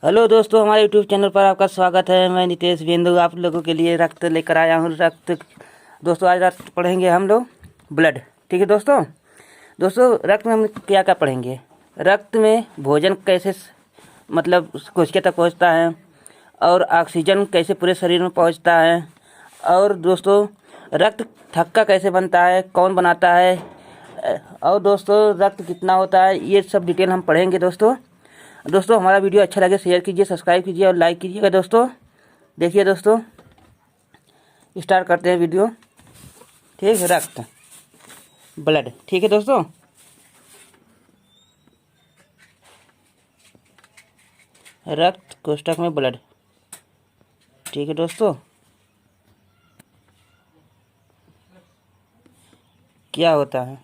Hello दोस्तों, हमारे YouTube channel पर आपका स्वागत है। मैं नितेश बिंदु आप लोगों के लिए रक्त लेकर आया हूँ। रक्त दोस्तों, आज रक्त पढ़ेंगे हम लोग ब्लड। ठीक है दोस्तों रक्त में हम क्या क्या पढ़ेंगे। रक्त में भोजन कैसे मतलब कोशिका तक पहुँचता है, और ऑक्सीजन कैसे पूरे शरीर में पहुँचता है, और दोस्तों रक्त थक्का कैसे बनता है, कौन बनाता है, और दोस्तों रक्त कितना होता है, ये सब डिटेल हम पढ़ेंगे। दोस्तों हमारा वीडियो अच्छा लगे शेयर कीजिए, सब्सक्राइब कीजिए और लाइक कीजिएगा। दोस्तों देखिए दोस्तों, स्टार्ट करते हैं वीडियो। ठीक है, रक्त ब्लड। ठीक है दोस्तों, रक्त कोष्ठक में ब्लड। ठीक है दोस्तों, क्या होता है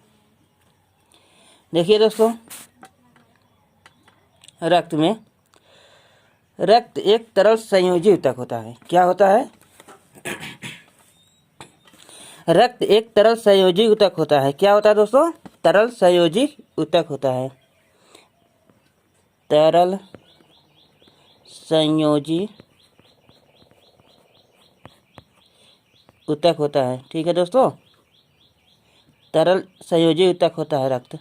देखिए दोस्तों, रक्त में रक्त एक तरल संयोजी ऊतक होता है। क्या होता है? रक्त एक तरल संयोजी ऊतक होता है। क्या होता है दोस्तों? तरल संयोजी ऊतक होता है। तरल संयोजी ऊतक होता है। ठीक है दोस्तों, तरल संयोजी ऊतक होता है रक्त।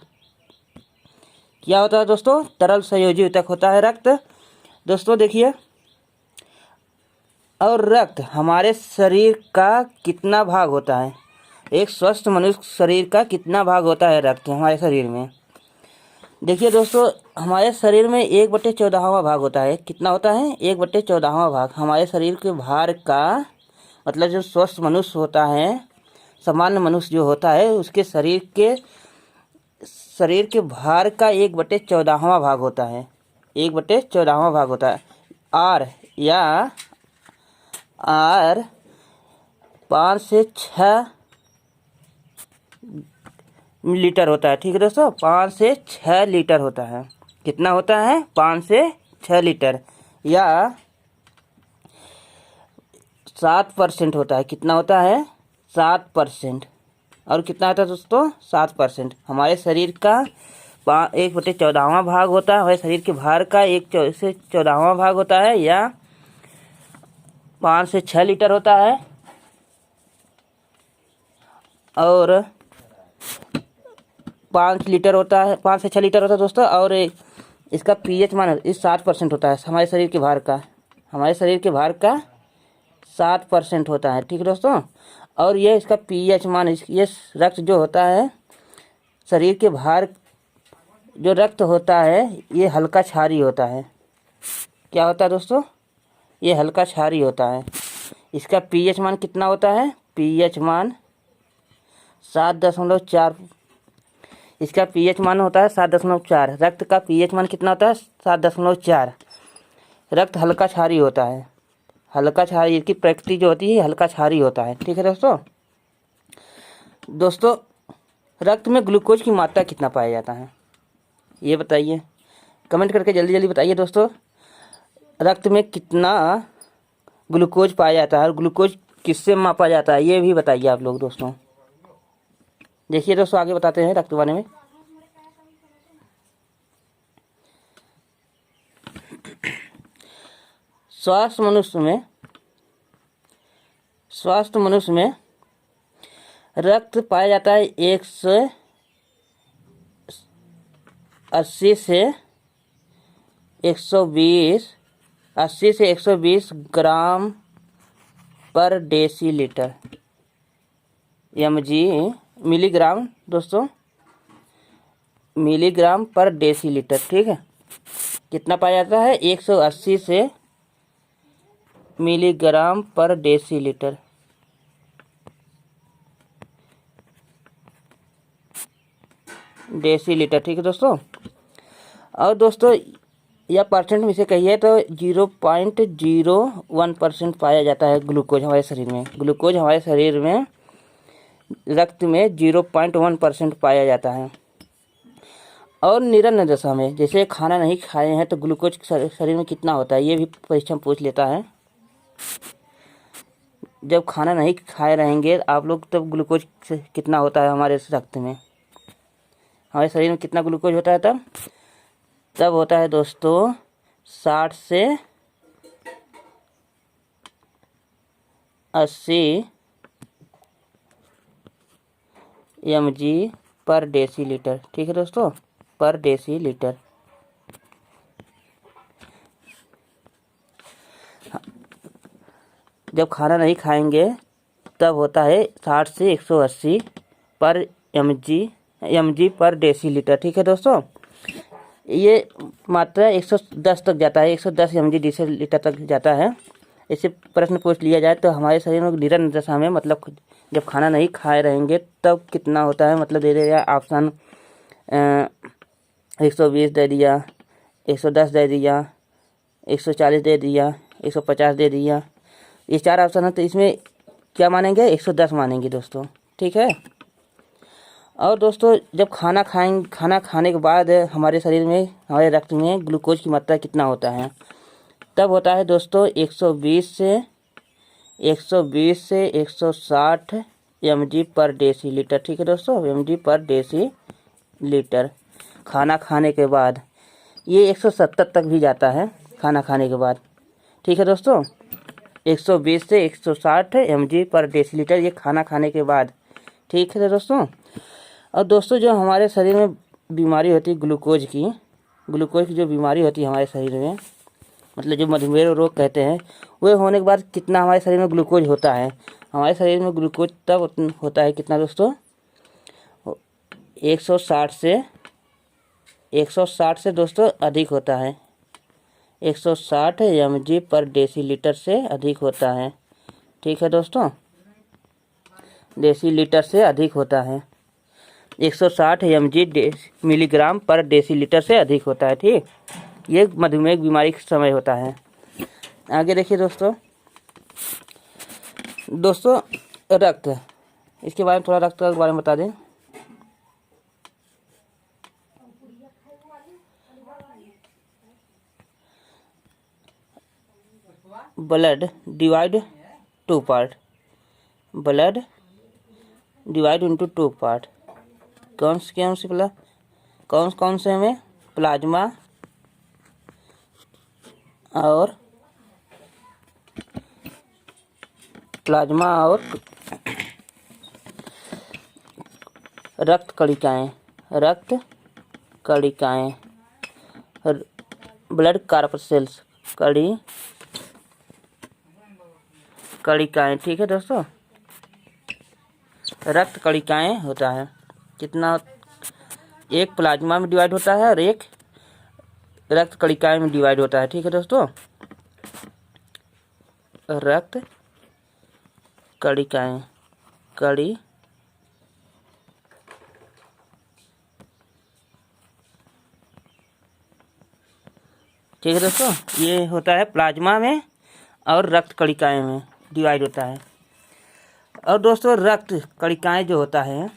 क्या होता है दोस्तों? तरल संयोजी ऊतक होता है रक्त। दोस्तों देखिए, और रक्त हमारे शरीर का कितना भाग होता है? एक स्वस्थ मनुष्य शरीर का कितना भाग होता है रक्त हमारे शरीर में? देखिए दोस्तों, हमारे शरीर में 1/14वां भाग होता है। कितना होता है? 1/14वां भाग हमारे शरीर के भार का, मतलब जो स्वस्थ मनुष्य होता है, सामान्य मनुष्य जो होता है, उसके शरीर के भार का 1/14वां भाग होता है। 1/14वां भाग होता है। आर 5 से 6 लीटर होता है। ठीक है दोस्तों, 5 से 6 लीटर होता है। कितना होता है? 5 से 6 लीटर, या 7% होता है। कितना होता है? 7%। और कितना होता है दोस्तों? 7%। हमारे शरीर का 1/14वां भाग होता है। हमारे शरीर के भार का 1/14वां भाग होता है, या 5 से 6 लीटर होता है। और 5 लीटर होता है, 5 से 6 लीटर होता है दोस्तों। और इसका पीएच मान इस 7% होता है हमारे शरीर के भार का। हमारे शरीर के भार का 7% होता है। ठीक है दोस्तों, और ये इसका पीएच मान, ये रक्त जो होता है, शरीर के भार जो रक्त होता है, ये हल्का क्षारीय होता है। क्या होता है दोस्तों? ये हल्का क्षारीय होता है। इसका पीएच मान कितना होता है? पीएच मान 7.4। इसका पीएच मान होता है 7.4। रक्त का पीएच मान कितना होता है? 7.4। रक्त हल्का क्षारीय होता है। हल्का क्षारीय की प्रकृति जो होती है, हल्का क्षारीय होता है। ठीक है दोस्तों रक्त में ग्लूकोज की मात्रा कितना पाया जाता है, ये बताइए। कमेंट करके जल्दी जल्दी बताइए दोस्तों, रक्त में कितना ग्लूकोज पाया जाता है, और ग्लूकोज किससे मापा जाता है, ये भी बताइए आप लोग। दोस्तों देखिए दोस्तों, आगे बताते हैं रक्त के बारे में। स्वस्थ मनुष्य में रक्त पाया जाता है 180 से 120 ग्राम पर डेसीलीटर, मिलीग्राम दोस्तों, मिलीग्राम पर डेसीलीटर। ठीक है, कितना पाया जाता है? 180 से मिलीग्राम पर डेसीलीटर। ठीक है दोस्तों, और दोस्तों या परसेंट में से कहिए तो 0.01% पाया जाता है ग्लूकोज हमारे शरीर में। ग्लूकोज हमारे शरीर में रक्त में 0.1% पाया जाता है। और निरन्न दशा में, जैसे खाना नहीं खाए हैं तो ग्लूकोज शरीर में कितना होता है, ये भी परीक्षा में पूछ लेता है। जब खाना नहीं खाए रहेंगे आप लोग, तब ग्लूकोज कितना होता है हमारे रक्त में, हमारे शरीर में कितना ग्लूकोज होता है तब होता है दोस्तों 60 से 80 mg पर डेसीलीटर। ठीक है दोस्तों, पर डेसीलीटर। जब खाना नहीं खाएंगे तब होता है 60 से 180 पर mg पर डेसीलीटर। ठीक है दोस्तों, ये मात्रा 110 तक जाता है, 110 mg डेसीलीटर तक जाता है। इससे प्रश्न पूछ लिया जाए तो हमारे शरीर में निरंतर दशा में, मतलब जब खाना नहीं खाए रहेंगे तब कितना होता है, मतलब दे दिया ऑप्शन 120 दे दिया, 110 दे दिया, 140 दे दिया, 150 दे दिया। ये 4 ऑप्शन है, तो इसमें क्या मानेंगे, 110 मानेंगे दोस्तों। ठीक है। और दोस्तों जब खाना खाने के बाद हमारे शरीर में, हमारे रक्त में ग्लूकोज की मात्रा कितना होता है, तब होता है दोस्तों 120 से 160 mg पर डेसीलीटर। ठीक है दोस्तों, mg पर डेसीलीटर खाना खाने के बाद। ये 170 तक भी जाता है खाना खाने के बाद। ठीक है दोस्तों, 120 से 160 mg पर डेसीलीटर ये खाना खाने के बाद। ठीक है दोस्तों। और दोस्तों जो हमारे शरीर में बीमारी होती है ग्लूकोज की जो बीमारी होती है हमारे शरीर में, मतलब जो मधुमेह रोग कहते हैं, वह होने के बाद कितना हमारे शरीर में ग्लूकोज होता है। हमारे शरीर में ग्लूकोज तब होता है कितना दोस्तों, 160 से दोस्तों अधिक होता है, 160 mg पर डेसीलीटर से अधिक होता है। ठीक है दोस्तों, डेसीलीटर से अधिक होता है, 160 mg मिलीग्राम पर डेसीलीटर से अधिक होता है। ठीक, ये मधुमेह बीमारी का समय होता है। आगे देखिए दोस्तों रक्त, इसके बारे में थोड़ा रक्त के बारे में बता दें। Blood divide two part, blood divide into two part. कौन से में, प्लाज्मा और रक्त कणिकाएं, ब्लड कार्पसेल्स, कणिकाएं। ठीक है दोस्तों, रक्त कणिकाएं होता है कितना, एक प्लाज्मा में डिवाइड होता है और एक रक्त कणिकाएं में डिवाइड होता है। ठीक है दोस्तों, रक्त कणिकाएं ठीक है दोस्तों, ये होता है प्लाज्मा में और रक्त कणिकाएं में डिवाइड होता है। और दोस्तों रक्त कणिकाएं जो होता है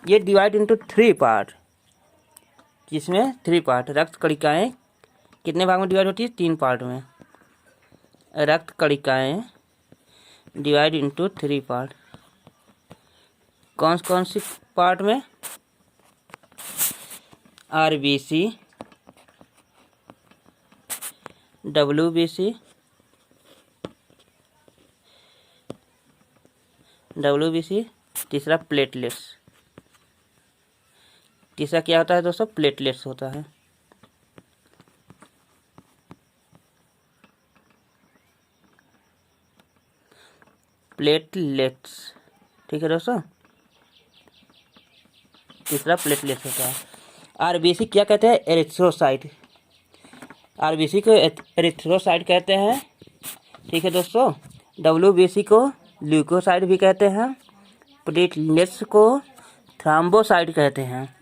ये डिवाइड इनटू 3 पार्ट, जिसमें 3 पार्ट। रक्त कणिकाएं कितने भाग में डिवाइड होती है, 3 पार्ट में। रक्त कणिकाएं डिवाइड इनटू 3 पार्ट। कौन सी पार्ट में, RBC, WBC, तीसरा प्लेटलेट्स। तीसरा क्या होता है दोस्तों, प्लेटलेट्स होता है। प्लेटलेट्स। ठीक है दोस्तों, तीसरा प्लेटलेट्स होता है। RBC क्या कहते हैं, एरिथ्रोसाइट। RBC को एरिथ्रोसाइट कहते हैं। ठीक है दोस्तों, WBC को ल्यूकोसाइट भी कहते हैं। प्लेटलेट्स को थ्रोम्बोसाइट कहते हैं।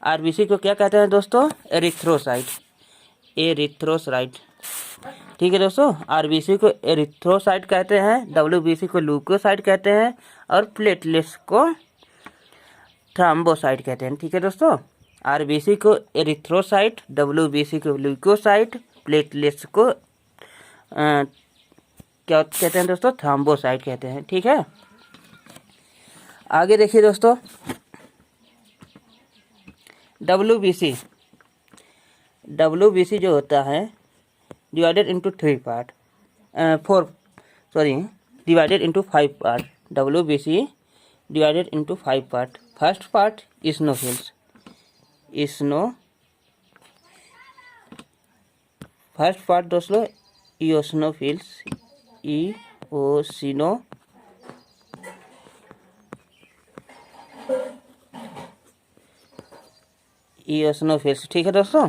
RBC को क्या कहते हैं दोस्तों, एरिथ्रोसाइट। ठीक है दोस्तों, RBC को एरिथ्रोसाइट कहते हैं, WBC को ल्यूकोसाइट कहते हैं और प्लेटलेट्स को थ्रोम्बोसाइट कहते हैं। ठीक है दोस्तों, RBC को एरिथ्रोसाइट, WBC को ल्यूकोसाइट, प्लेटलेट्स को क्या कहते हैं दोस्तों, थ्रोम्बोसाइट कहते हैं। ठीक है, आगे देखिए दोस्तों WBC जो होता है divided into 3 part, 4 sorry divided into 5 part, WBC divided into 5 part. First part इस्नोफिल्स, first part दोस्तों इओसिनोफिल्स, इओसिनोफिल्स, ठीक है दोस्तों।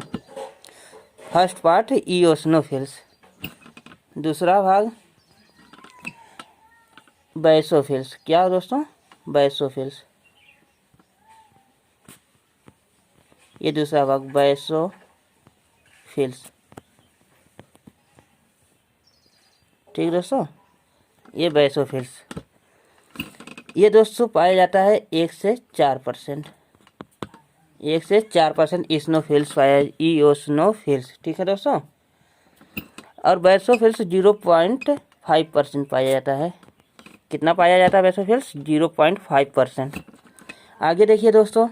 First part eosinophils. दूसरा भाग बैसोफिल्स। क्या दोस्तों? बैसोफिल्स। ये दूसरा भाग बैसोफिल्स, ठीक दोस्तों, ये बैसोफिल्स। ये दोस्तों पाया जाता है 1 से 4%, 1 से 4% इस्नोफिल्स पाया, इओसिनोफिल्स, ठीक है दोस्तों। और बैसोफिल्स 0.5% पाया जाता है। कितना पाया जाता है बैसोफिल्स? 0.5%। आगे देखिए दोस्तों,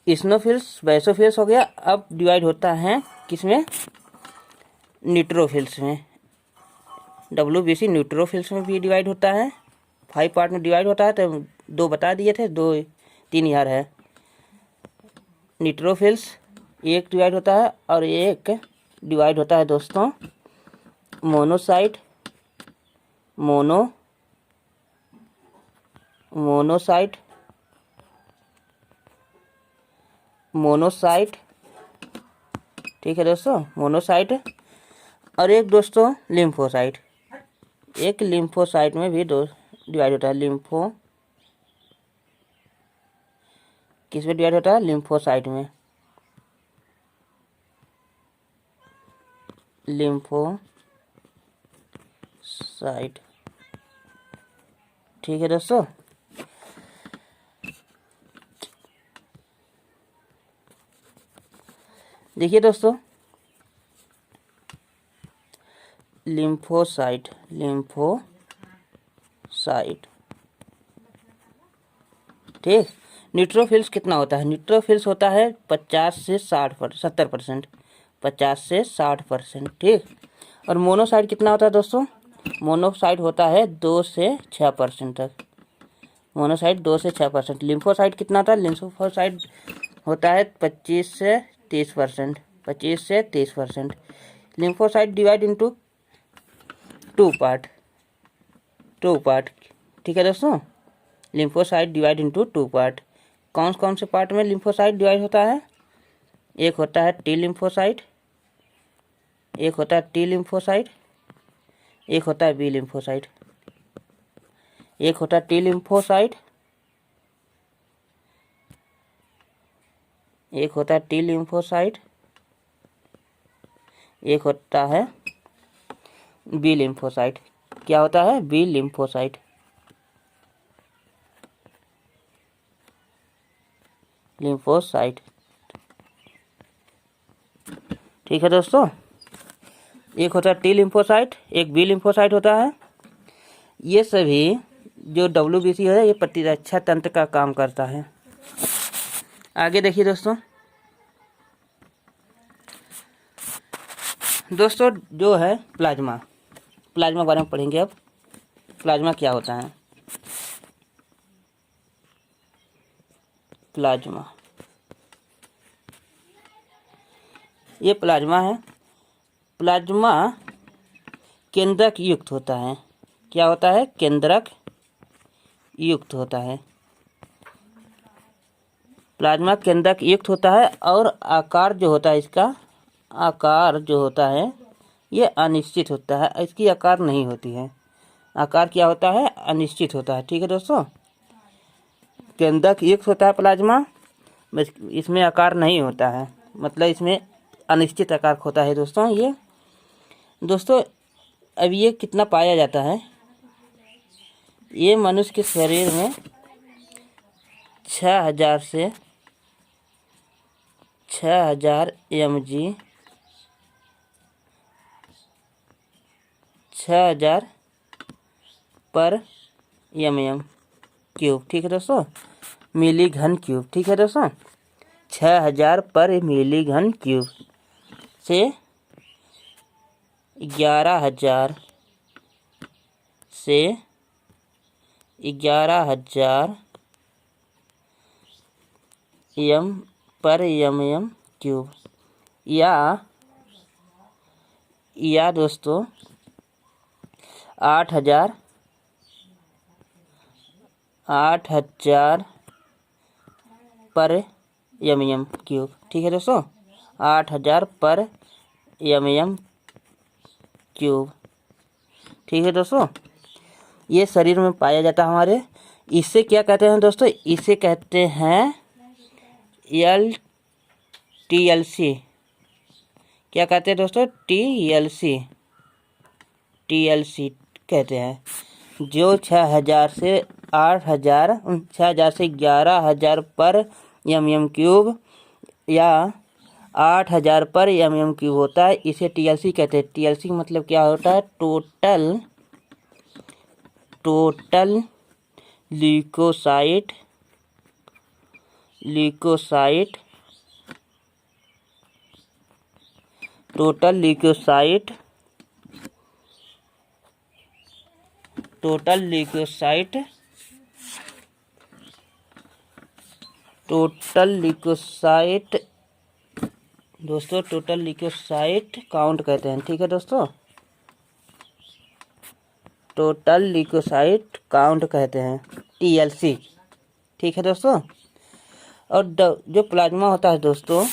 इस्नोफिल्स बैसोफिल्स हो गया। अब डिवाइड होता है किसमें? न्यूट्रोफिल्स में। WBC न्यूट्रोफिल्स में भी डिवाइड होता है, 5 पार्ट में डिवाइड होता है। तो 2 बता दिए थे, 2 3 यार है। न्यूट्रोफिल्स एक डिवाइड होता है और एक डिवाइड होता है दोस्तों मोनोसाइट, मोनोसाइट, ठीक है दोस्तों, मोनोसाइट। और एक दोस्तों लिम्फोसाइट, एक लिम्फोसाइट में भी डिवाइड होता है। किस में डिवाइड होता है? लिम्फोसाइट में, लिम्फोसाइट, ठीक है दोस्तों। देखिए दोस्तों, लिम्फोसाइट, ठीक। न्यूट्रोफिल्स कितना होता है? न्यूट्रोफिल्स होता है 50 से 70%, 50 से 60%, ठीक। और मोनोसाइट कितना होता है दोस्तों? मोनोसाइट होता है 2 से 6% तक, मोनोसाइट 2 से 6%। लिम्फोसाइट कितना होता है? लिम्फोसाइट होता है 25 से 30%, 25 से 30%। लिम्फोसाइट डिवाइड इंटू 2 पार्ट, ठीक है दोस्तों। Lymphocyte divide into 2 part. कौन कौन से पार्ट में लिम्फोसाइट डिवाइड होता है? एक होता है टी लिम्फोसाइट, एक होता है टी लिम्फोसाइट, एक होता है बी लिम्फोसाइट, एक होता है टी लिम्फोसाइट, एक होता है टी लिम्फोसाइट, एक होता है बी लिम्फोसाइट। क्या होता है? बी लिम्फोसाइट, ठीक है दोस्तों। एक होता है टी लिम्फोसाइट, एक बी लिम्फोसाइट होता है। ये सभी जो WBC है ये प्रतिरक्षा तंत्र का काम करता है। आगे देखिए दोस्तों, जो है प्लाज्मा के बारे में पढ़ेंगे अब। प्लाज्मा क्या होता है? प्लाज्मा, ये प्लाज्मा है। प्लाज्मा केंद्रक युक्त होता है। क्या होता है? केंद्रक युक्त होता है। प्लाज्मा केंद्रक युक्त होता है और आकार जो होता है, इसका आकार जो होता है ये अनिश्चित होता है। इसकी आकार नहीं होती है। आकार क्या होता है? अनिश्चित होता है, ठीक है दोस्तों। केंद्रक युक्त होता है प्लाज्मा, इसमें आकार नहीं होता है, मतलब इसमें अनिश्चित आकार होता है दोस्तों। ये दोस्तों अब ये कितना पाया जाता है? ये मनुष्य के शरीर में 6000 से 6000 mg, 6000 पर mm क्यूब, ठीक है दोस्तों, मिली घन क्यूब, ठीक है दोस्तों। 6000 पर मिली घन क्यूब से 11,000 से 11,000 mm क्यूब, या दोस्तों 8,000 पर mm क्यूब। ठीक है दोस्तों, 8,000 पर mm क्यूब। ठीक है दोस्तों, ये शरीर में पाया जाता है हमारे। इसे क्या कहते हैं दोस्तों? इसे कहते हैं TLC। क्या कहते हैं दोस्तों? TLC कहते हैं। जो 6,000 से 8,000 6,000 से 11,000 पर mm क्यूब या 8,000 पर mm क्यूब होता है, इसे TLC कहते हैं। TLC मतलब क्या होता है? टोटल ल्यूकोसाइट दोस्तों, टोटल ल्यूकोसाइट काउंट कहते हैं। ठीक है दोस्तों, टोटल ल्यूकोसाइट काउंट कहते हैं, TLC। ठीक है दोस्तों, और जो प्लाज्मा होता है दोस्तों,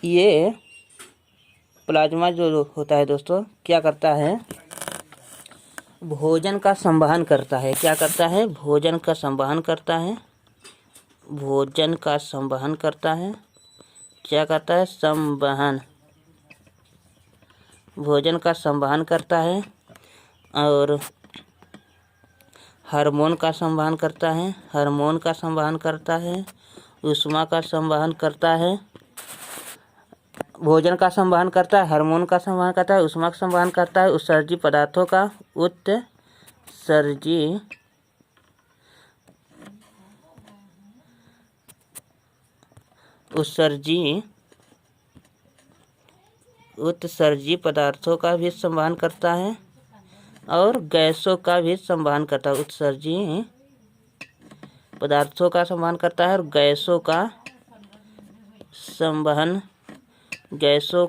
ये प्लाज्मा जो होता है दोस्तों, क्या करता है? भोजन का संवहन करता है। क्या करता है? भोजन का संवहन करता है। क्या करता है? संवहन। भोजन का संवहन करता है और हार्मोन का संवहन करता है। ऊष्मा का संवहन करता है। भोजन का संवहन करता है, हार्मोन का संवहन करता है, ऊष्मा का संवहन करता है, उत्सर्जी पदार्थों का उत्सर्जी पदार्थों का भी संवहन करता है और गैसों का भी संवहन करता है। उत्सर्जी पदार्थों का संवहन करता है और गैसों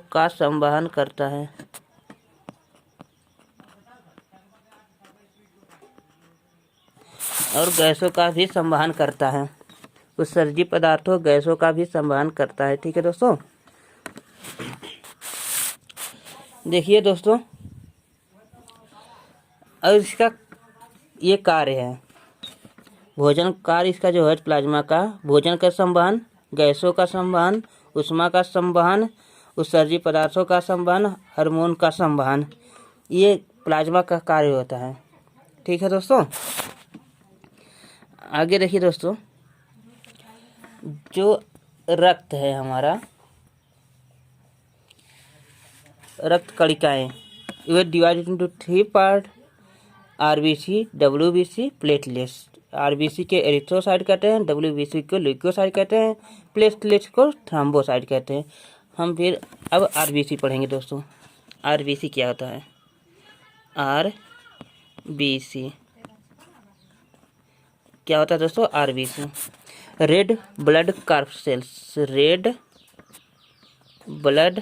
का संवहन करता है। उत्सर्जी पदार्थों, गैसों का भी संवहन करता है। ठीक है दोस्तों, देखिए दोस्तों, और इसका ये कार्य है, भोजन कार्य इसका जो है प्लाज्मा का, भोजन का संवहन, गैसों का संवहन, ऊष्मा का संवहन, उत्सर्जी पदार्थों का संवहन, हार्मोन का संवहन, ये प्लाज्मा का कार्य होता है। ठीक है दोस्तों, आगे देखिए दोस्तों, जो रक्त है हमारा, रक्त कणिकाएं, ये divided into 3 part, RBC, WBC, platelets. RBC के एरिथ्रोसाइट कहते हैं, WBC को ल्यूकोसाइट कहते हैं, प्लेटलेट्स को थ्रोम्बोसाइट कहते हैं। हम फिर अब RBC पढ़ेंगे दोस्तों। RBC क्या होता है? RBC क्या होता है दोस्तों? RBC red blood corpuscles, red blood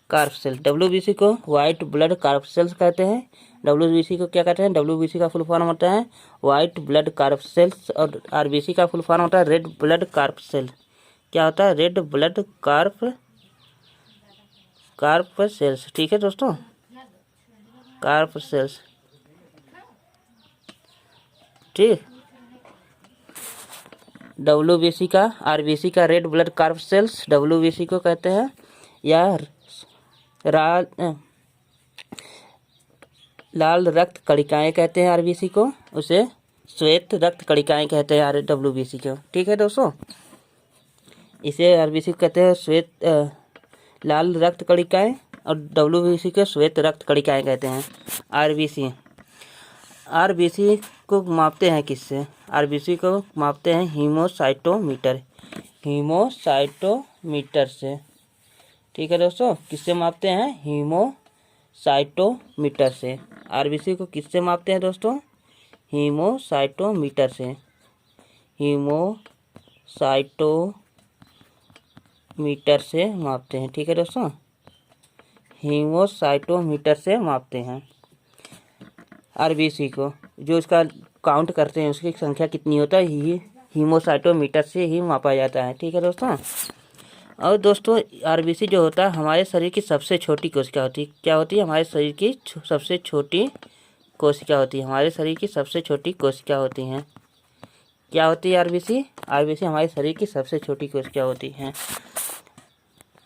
corpuscles. WBC को वाइट ब्लड कार्प सेल्स कहते हैं। WBC को क्या कहते हैं? WBC का फुल फॉर्म होता है वाइट ब्लड कार्प सेल्स, और RBC का फुल फॉर्म होता है रेड ब्लड कार्प सेल। क्या होता है? Red blood corpuscles. ठीक है दोस्तों, कार्प सेल्स। ठीक, WBC का, RBC का red blood corpuscles WBC को कहते हैं, या लाल रक्त कणिकाएं कहते हैं RBC को, उसे श्वेत रक्त कणिकाएं कहते हैं WBC को। ठीक है दोस्तों, इसे RBC कहते हैं श्वेत लाल रक्त कणिकाएं, और WBC को श्वेत रक्त कणिकाएं कहते हैं। RBC को मापते हैं किससे? RBC को मापते हैं हीमोसाइटोमीटर। मीटर से। ठीक है दोस्तों, किससे मापते हैं? हीमोसाइटोमीटर से। आरबीसी को किससे मापते हैं दोस्तों? हीमोसाइटोमीटर से। हीमोसाइटोमीटर से मापते हैं। ठीक है दोस्तों, हीमोसाइटोमीटर से मापते हैं आरबीसी को। जो इसका काउंट करते हैं उसकी संख्या कितनी होता है, ये हीमोसाइटोमीटर से ही मापा जाता है। ठीक है दोस्तों। और दोस्तों आरबीसी जो होता है हमारे शरीर की सबसे छोटी कोशिका होती है। क्या होती है? हमारे शरीर की सबसे छोटी कोशिका होती है। हमारे शरीर की सबसे छोटी कोशिका होती हैं। क्या होती है आरबीसी? आरबीसी हमारे शरीर की सबसे छोटी कोशिका होती हैं।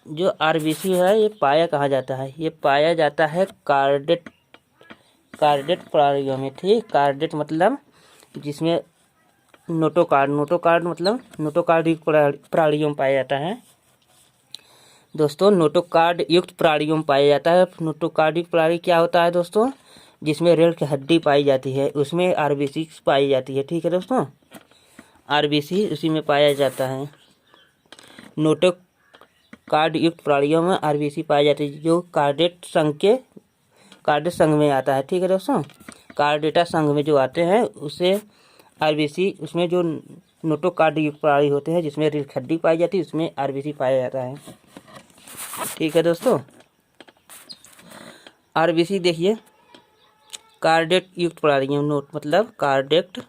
जो आरबीसी है ये पाया कहाँ जाता है? ये पाया जाता है कार्डेट प्राणियों में। ठीक, कार्डेट मतलब जिसमें नोटोकार्ड मतलब नोटोकार्ड प्राणियों में पाया जाता है दोस्तों। नोटोकार्ड युक्त प्राणियों में पाया जाता है। नोटोकार्ड युक्त प्राणी क्या होता है दोस्तों? जिसमें रीढ़ की हड्डी पाई जाती है, उसमें आरबीसी पाई जाती है। ठीक है दोस्तों, आरबीसी उसी में पाया जाता है। नोटोकार्ड युक्त प्राणियों में आरबीसी पाई जाती है, जो कार्डेट संघ में आता है। ठीक है दोस्तों, कार्डेटा संघ में जो आते हैं उसे आरबीसी, उसमें जो नोटोकार्ड युक्त प्राणी होते हैं जिसमें रीढ़ की हड्डी पाई जाती है उसमें आरबीसी पाया जाता है। ठीक है दोस्तों, आरबीसी देखिए कार्डेट युक्त प्राणियों, नोट मतलब कार्डेट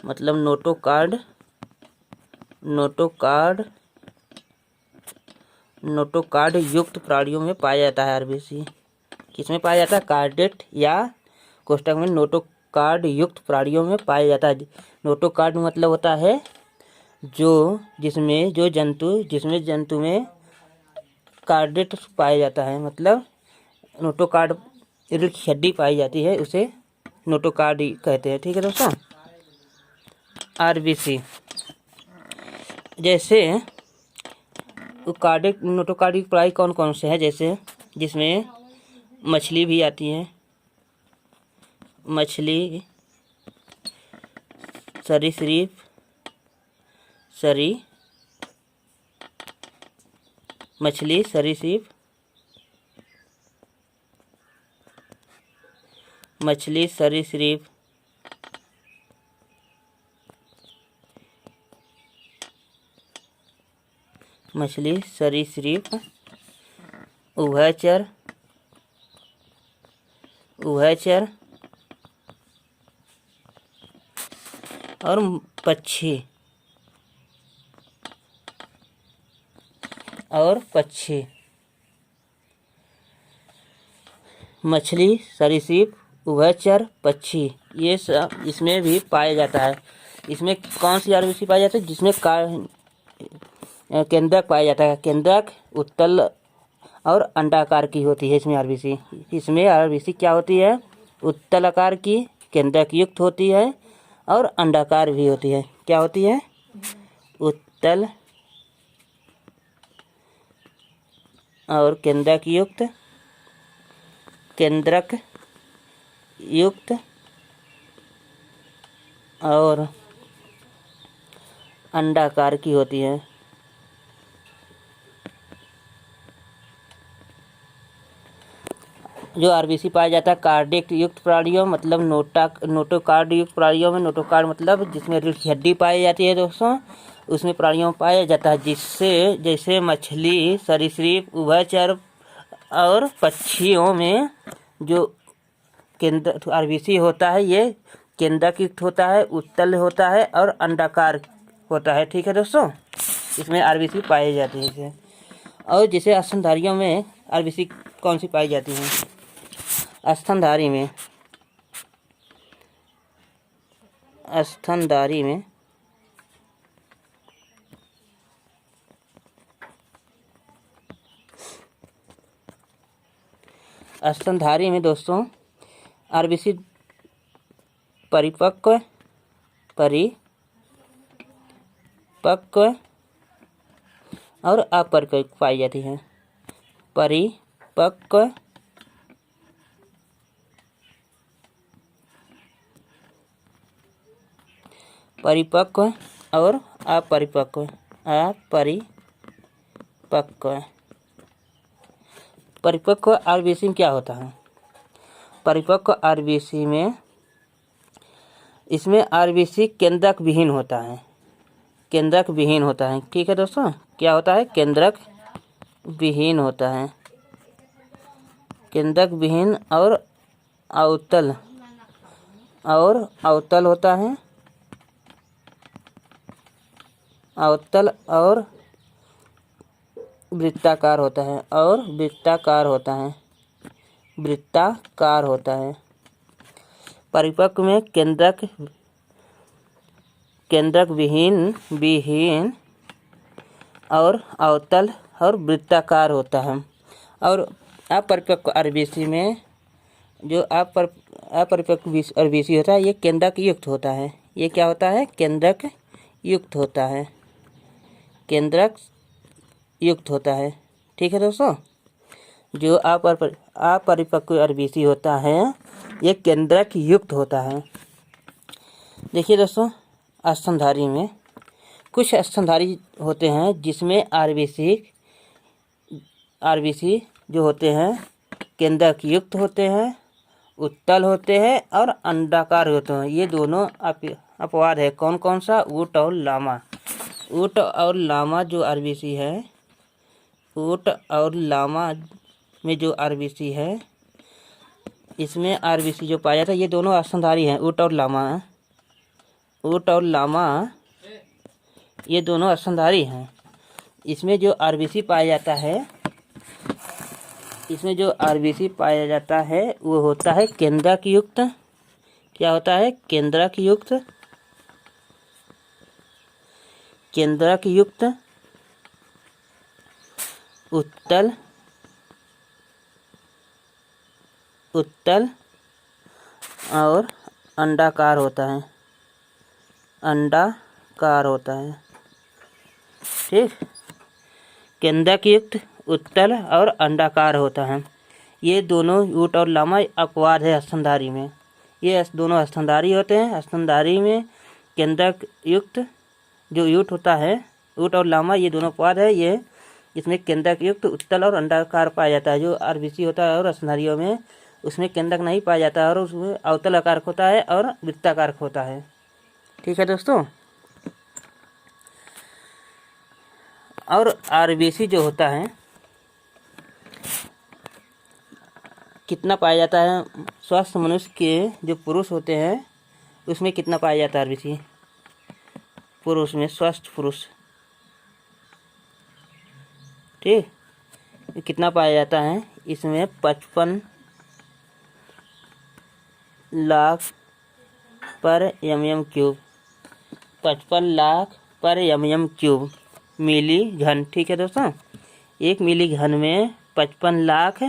मतलब नोटोकार्ड युक्त प्राणियों में पाया जाता है आरबीसी। किसमें पाया जाता है? कार्डेट या कोष्ठक में नोटोकार्ड युक्त प्राणियों में पाया जाता है। नोटोकार्ड मतलब होता है जिसमें जंतु में कार्डेट पाया जाता है, मतलब नोटोकार्ड रीढ़ की हड्डी पाई जाती है उसे नोटोकार्ड कहते हैं। ठीक है दोस्तों, आरबीसी जैसे नोटोकार्डिक प्राणी कौन कौन से हैं? जैसे जिसमें मछली भी आती है, मछली, सरीसृप, मछली, सरीसृप, उभयचर और पक्षी मछली, सरीसृप, उभयचर, पक्षी, ये सब इसमें भी पाया जाता है। इसमें कौन सी आरबीसी पाया जाता है? जिसमें केंद्रक पाया जाता है। केंद्रक उत्तल और अंडाकार की होती है इसमें आरबीसी। इसमें आरबीसी क्या होती है? उत्तल आकार की, केंद्रक युक्त होती है और अंडाकार भी होती है। क्या होती है? उत्तल और केंद्रक युक्त और अंडाकार की होती है। जो आरबीसी पाया जाता है कार्डिक युक्त प्राणियों मतलब नोटोकार्ड युक्त प्राणियों में, नोटोकार्ड मतलब जिसमें रीढ़ की हड्डी पाई जाती है दोस्तों, उसमें प्राणियों में पाया जाता है। जिससे जैसे मछली, सरीसृप, उभयचर और पक्षियों में जो केंद्र आरबीसी होता है ये केंद्रक युक्त होता है, उत्तल होता है और अंडाकार होता है। ठीक है दोस्तों, इसमें आरबीसी पाई जाती है। और जैसे स्तनधारियों में आरबीसी कौन सी पाई जाती है? स्तनधारी में दोस्तों आरबीसी परिपक्व और अपरिपक्व पाई जाती है। परिपक्व परिपक्व और अपरिपक्व। अपरिपक्व। परिपक्व आरबीसी में क्या होता है? परिपक्व आरबीसी में इसमें आरबीसी केंद्रक विहीन होता है। केंद्रक विहीन होता है। ठीक है दोस्तों, क्या होता है? केंद्रक विहीन होता है। केंद्रक विहीन और अवतल होता है। अवतल और वृत्ताकार होता है। वृत्ताकार होता है। परिपक्व में केंद्रक विहीन और अवतल और वृत्ताकार होता है। और अपरिपक्व आरबीसी में जो अपरिपक्व आरबीसी होता है, ये केंद्रक युक्त होता है। ये क्या होता है? केंद्रक युक्त होता है। केंद्रक युक्त होता है। ठीक है दोस्तों, जो अपरिपक्व आरबीसी होता है ये केंद्रक युक्त होता है। देखिए दोस्तों, स्तनधारी में कुछ स्तनधारी होते हैं जिसमें आरबीसी जो होते हैं केंद्रक युक्त होते हैं, उत्तल होते हैं और अंडाकार होते हैं। ये दोनों अपवाद है। कौन कौन सा? ऊँट और लामा। ऊँट और लामा जो आरबीसी है, ऊँट और लामा में जो आरबीसी है, इसमें आरबीसी जो पाया जाता है, ये दोनों स्तनधारी हैं। ऊँट और लामा ये दोनों स्तनधारी हैं। इसमें जो आरबीसी पाया जाता है, वो होता है केंद्रक युक्त। क्या होता है? केंद्रक युक्त उत्तल और अंडाकार होता है। ठीक, केंद्रक युक्त, उत्तल और अंडाकार होता है। ये दोनों ऊँट और लामा अपवाद है स्तनधारी में। ये दोनों स्तनधारी होते हैं। स्तनधारी में केंद्रक युक्त जो ऊँट होता है, ऊँट और लामा ये दोनों अपवाद है। ये इसमें केंद्रक युक्त, उत्तल और अंडाकार पाया जाता है। जो आरबीसी होता है और स्तनधारियों में उसमें केंद्रक नहीं पाया जाता है और उसमें अवतल आकार होता है और वृत्ताकार होता है। ठीक है दोस्तों, और आरबीसी जो होता है कितना पाया जाता है? स्वस्थ मनुष्य के जो पुरुष होते हैं उसमें कितना पाया जाता है आरबीसी? पुरुष में, स्वस्थ पुरुष, ठीक, कितना पाया जाता है? इसमें 55 लाख पर mm क्यूब। 55 लाख पर mm क्यूब मिली घन। ठीक है दोस्तों, 1 मिली घन में 55 लाख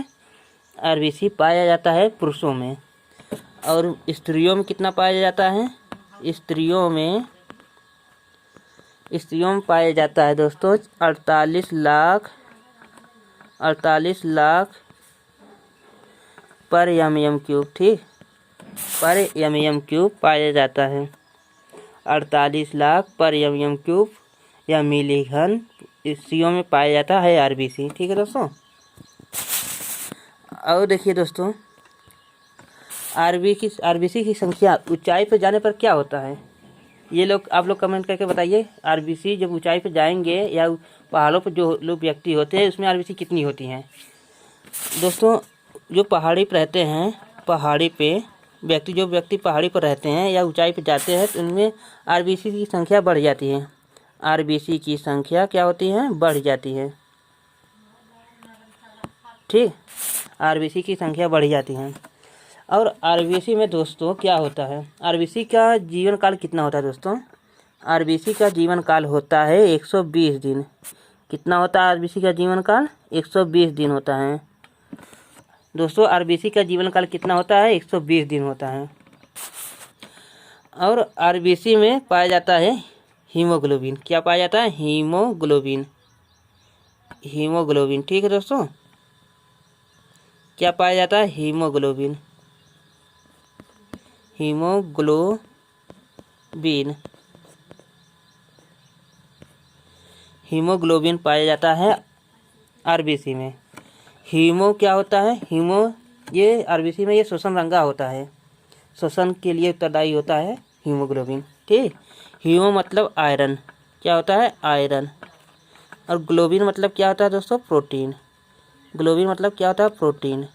आरबीसी पाया जाता है पुरुषों में। और स्त्रियों में कितना पाया जाता है? स्त्रियों में पाया जाता है दोस्तों 48 लाख पर mm क्यूब। ठीक, पर mm क्यूब पाया जाता है। 48 लाख पर mm क्यूब या मिली घन स्त्रियों में पाया जाता है आरबीसी। ठीक है दोस्तों, और देखिए दोस्तों, आरबीसी की संख्या ऊंचाई पर जाने पर क्या होता है? ये लोग आप लोग कमेंट करके बताइए। आरबीसी जब ऊंचाई पर जाएंगे या पहाड़ों पर जो लोग व्यक्ति होते हैं उसमें आरबीसी कितनी होती हैं? दोस्तों, जो पहाड़ी पर रहते हैं, पहाड़ी पे जो व्यक्ति पहाड़ी पर रहते हैं या ऊंचाई पर जाते हैं तो उनमें आरबीसी की संख्या बढ़ जाती है। आरबीसी की संख्या क्या होती है? बढ़ जाती है। ठीक, आरबीसी की संख्या बढ़ जाती है। और आरबीसी में दोस्तों क्या होता है? आरबीसी का जीवन काल कितना होता है दोस्तों? आरबीसी का जीवन काल होता है 120 दिन। कितना होता है आरबीसी का जीवन काल? 120 दिन होता है दोस्तों। आरबीसी का जीवन काल कितना होता है? 120 दिन होता है। और आरबीसी में पाया जाता है हीमोग्लोबिन। क्या पाया जाता है? हीमोग्लोबिन। ठीक है दोस्तों, क्या पाया जाता है? हीमोग्लोबिन। हीमोग्लोबिन पाया जाता है आरबीसी में। हीमो क्या होता है? हीमो ये आरबीसी में ये श्वसन रंगा होता है, श्वसन के लिए उत्तरदायी होता है हीमोग्लोबिन। ठीक, हीमो मतलब आयरन, क्या होता है? आयरन। और ग्लोबिन मतलब क्या होता है दोस्तों? प्रोटीन। ग्लोबिन मतलब क्या होता है? प्रोटीन।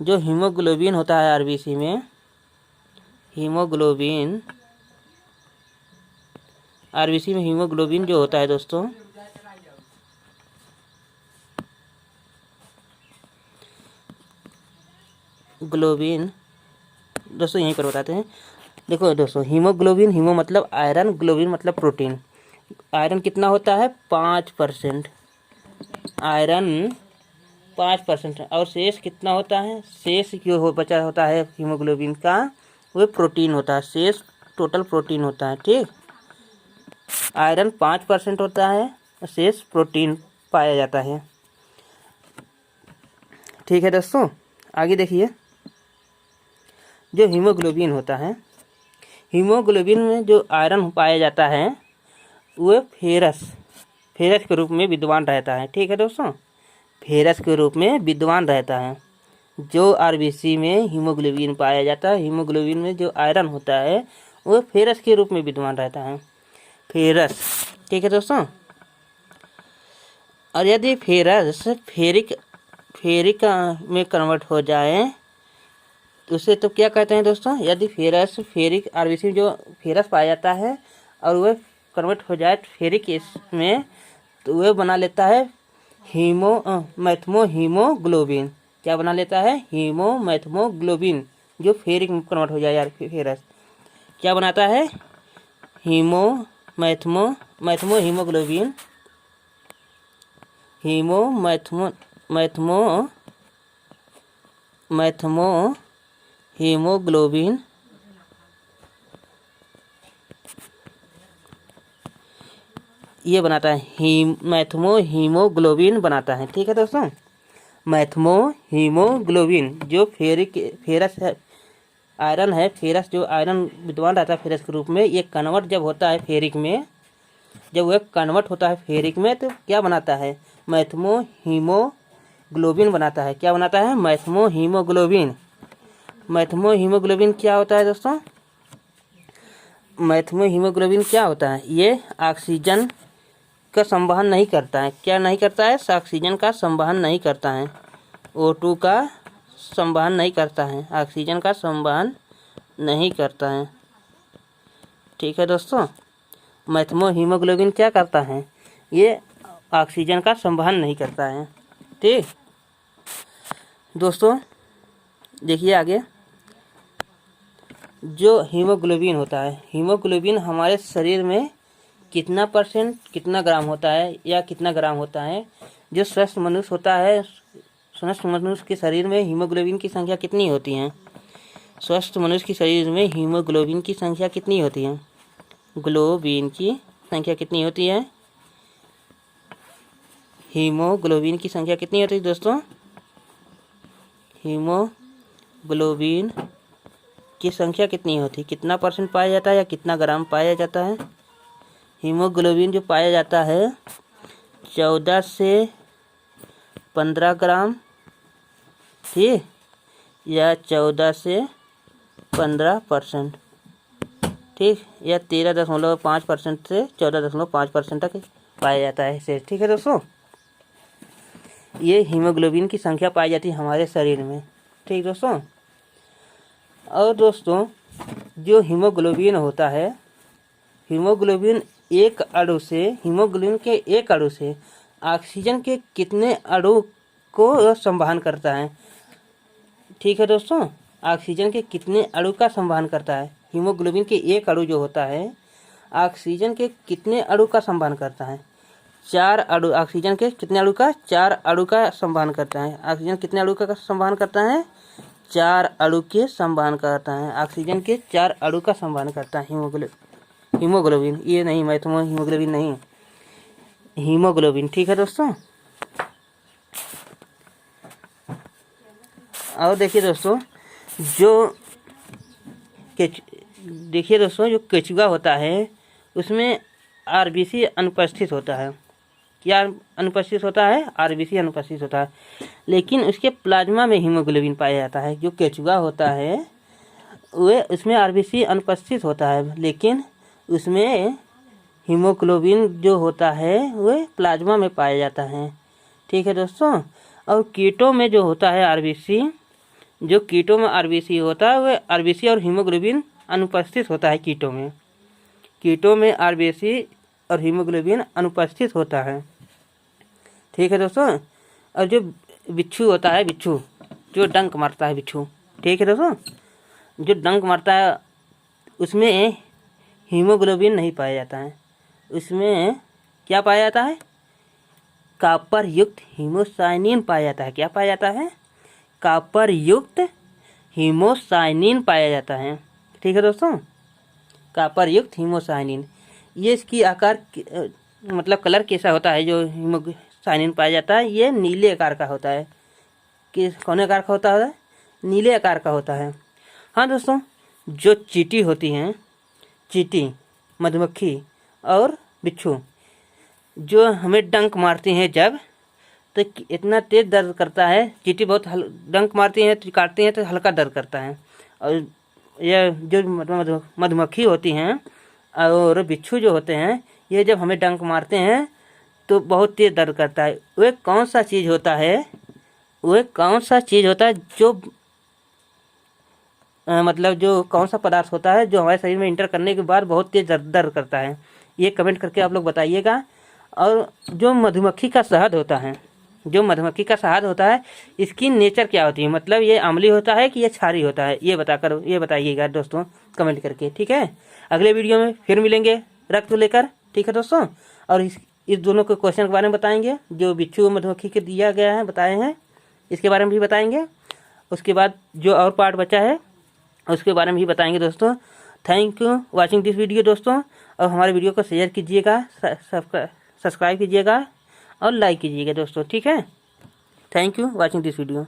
जो हीमोग्लोबिन होता है आरबीसी में, हीमोग्लोबिन आरबीसी में हीमोग्लोबिन जो होता है दोस्तों, ग्लोबिन दोस्तों यहीं पर बताते हैं। देखो दोस्तों, हीमोग्लोबिन, हीमो मतलब आयरन, ग्लोबिन मतलब प्रोटीन। आयरन कितना होता है? 5%। आयरन 5% और शेष कितना होता है? शेष जो बचा होता है हीमोग्लोबिन का, वो प्रोटीन होता है। शेष टोटल प्रोटीन होता है। ठीक, आयरन 5% होता है और शेष प्रोटीन पाया जाता है। ठीक है दोस्तों, आगे देखिए। जो हीमोग्लोबिन होता है, हीमोग्लोबिन में जो आयरन पाया जाता है वो फेरस के रूप में विद्यमान रहता है। ठीक है दोस्तों, फेरस के रूप में विद्यमान रहता है। जो आरबीसी में हीमोग्लोबिन पाया जाता है, हीमोग्लोबिन में जो आयरन होता है वो फेरस के रूप में विद्यमान रहता है, फेरस। ठीक है दोस्तों, और यदि फेरस फेरिक में कन्वर्ट हो जाए उसे तो क्या कहते हैं दोस्तों? यदि फेरस फेरिक आरबीसी में जो फेरस पाया जाता है और वह कन्वर्ट हो जाए फेरिक इसमें, तो वह बना लेता है मैथमो हीमोग्लोबिन। क्या बना लेता है? मैथमोग्लोबिन। जो फेरिक में कन्वर्ट हो जाए यार फेरस, क्या बनाता है? मैथमो हीमोग्लोबिन, मैथमो हीमोग्लोबिन ये बनाता है, मैथमो हीमोग्लोबिन बनाता है। ठीक है दोस्तों, मैथमो हीमोग्लोबिन जो फेरस है, आयरन है, फेरस जो आयरन विद्यमान रहता है फेरस के रूप में, ये कन्वर्ट जब होता है फेरिक में, जब वह कन्वर्ट होता है फेरिक में तो क्या बनाता है? मैथमो हीमोग्लोबिन बनाता है। क्या बनाता है? मैथमो हीमोग्लोबिन। मैथमो हीमोग्लोबिन क्या होता है दोस्तों? मैथमो हीमोग्लोबिन क्या होता है? ये ऑक्सीजन का संवहन नहीं करता है। क्या नहीं करता है? ऑक्सीजन का संवहन नहीं करता है, O2 का संवहन नहीं करता है, ऑक्सीजन का संवहन नहीं करता है। ठीक है दोस्तों, मैथमो हीमोग्लोबिन क्या करता है? ये ऑक्सीजन का संवहन नहीं करता है। ठीक दोस्तों, देखिए आगे। जो हीमोग्लोबिन होता है, हीमोग्लोबिन हमारे शरीर में कितना परसेंट, कितना ग्राम होता है या कितना ग्राम होता है? जो स्वस्थ मनुष्य होता है, स्वस्थ मनुष्य के शरीर में हीमोग्लोबिन की संख्या कितनी होती है? स्वस्थ मनुष्य के शरीर में हीमोग्लोबिन की संख्या कितनी होती है? ग्लोबिन की संख्या कितनी होती है? हीमोग्लोबिन की संख्या कितनी होती है दोस्तों? हीमोग्लोबिन की संख्या कितनी होती है? कितना परसेंट पाया जाता है या कितना ग्राम पाया जाता है? हीमोग्लोबिन जो पाया जाता है 14 से 15 ग्राम, ठीक, या 14 से 15%, ठीक, या 13.5% से 14.5% तक पाया जाता है इसे। ठीक है दोस्तों, ये हीमोग्लोबिन की संख्या पाई जाती है हमारे शरीर में। ठीक दोस्तों, और दोस्तों जो हीमोग्लोबिन होता है, हीमोग्लोबिन के एक अणु से ऑक्सीजन के कितने अणु को संवहन करता है? ठीक है दोस्तों, ऑक्सीजन के कितने अणु का संवहन करता है? हीमोग्लोबिन के एक अणु जो होता है ऑक्सीजन के कितने अणु का संवहन करता है? 4 अणु। ऑक्सीजन के कितने अणु का? 4 अणु का संवहन करता है। ऑक्सीजन कितने अणु का संवहन करता है? 4 अणु के संवहन करता है। ऑक्सीजन के 4 अणु का संवहन करता है हीमोग्लोबिन। ये नहीं, मैथमो हीमोग्लोबिन नहीं, हीमोग्लोबिन। ठीक है दोस्तों, और देखिए दोस्तों जो केचुआ होता है उसमें आरबीसी अनुपस्थित होता है। क्या अनुपस्थित होता है? आरबीसी अनुपस्थित होता है। लेकिन उसके प्लाज्मा में हीमोग्लोबिन पाया जाता है। जो केचुआ होता है वह उसमें आरबीसी अनुपस्थित होता है, लेकिन उसमें हीमोग्लोबिन जो होता है वह प्लाज्मा में पाया जाता है। ठीक है दोस्तों। और कीटों में जो होता है आरबीसी, जो कीटों में आरबीसी होता है वह आरबीसी और हीमोग्लोबिन अनुपस्थित होता है। कीटों में आरबीसी और हीमोग्लोबिन अनुपस्थित होता है। ठीक है दोस्तों। और जो बिच्छू होता है, बिच्छू जो डंक मारता है, बिच्छू, ठीक है दोस्तों, जो डंक मारता है उसमें हीमोग्लोबिन नहीं पाया जाता है। उसमें क्या पाया जाता है? कॉपर युक्त हीमोसाइनिन पाया जाता है। क्या पाया जाता है? कॉपर युक्त हीमोसाइनिन पाया जाता है। ठीक है दोस्तों, कॉपर युक्त हीमोसाइनिन। ये इसकी आकार मतलब कलर कैसा होता है? जो हीमोसाइनिन पाया जाता है ये नीले आकार का होता है। कौन आकार का होता है? नीले आकार का होता है। हाँ दोस्तों, जो चींटी होती हैं, चींटी, मधुमक्खी और बिच्छू, जो हमें डंक मारती हैं जब, तो इतना तेज दर्द करता है। चींटी बहुत डंक मारती हैं तो काटती हैं तो हल्का दर्द करता है। और यह जो मधुमक्खी होती हैं और बिच्छू जो होते हैं, ये जब हमें डंक मारते हैं तो बहुत तेज दर्द करता है। वह कौन सा चीज़ होता है? वह कौन सा चीज़ होता है जो मतलब जो कौन सा पदार्थ होता है जो हमारे शरीर में इंटर करने के बाद बहुत तेज दर्द करता है? ये कमेंट करके आप लोग बताइएगा। और जो मधुमक्खी का शहद होता है, जो मधुमक्खी का शहद होता है, इसकी नेचर क्या होती है? मतलब ये अम्लीय होता है कि ये क्षारीय होता है? ये बताइएगा दोस्तों कमेंट करके। ठीक है, अगले वीडियो में फिर मिलेंगे रक्त लेकर। ठीक है दोस्तों। और इस दोनों के क्वेश्चन के बारे में बताएंगे, जो बिच्छू और मधुमक्खी के दिया गया है, बताए हैं, इसके बारे में भी बताएंगे। उसके बाद जो और पार्ट बचा है उसके बारे में भी बताएंगे दोस्तों। Thank you watching this video दोस्तों। और हमारे वीडियो को शेयर कीजिएगा, सब्सक्राइब कीजिएगा और लाइक कीजिएगा दोस्तों। ठीक है, thank you watching this video.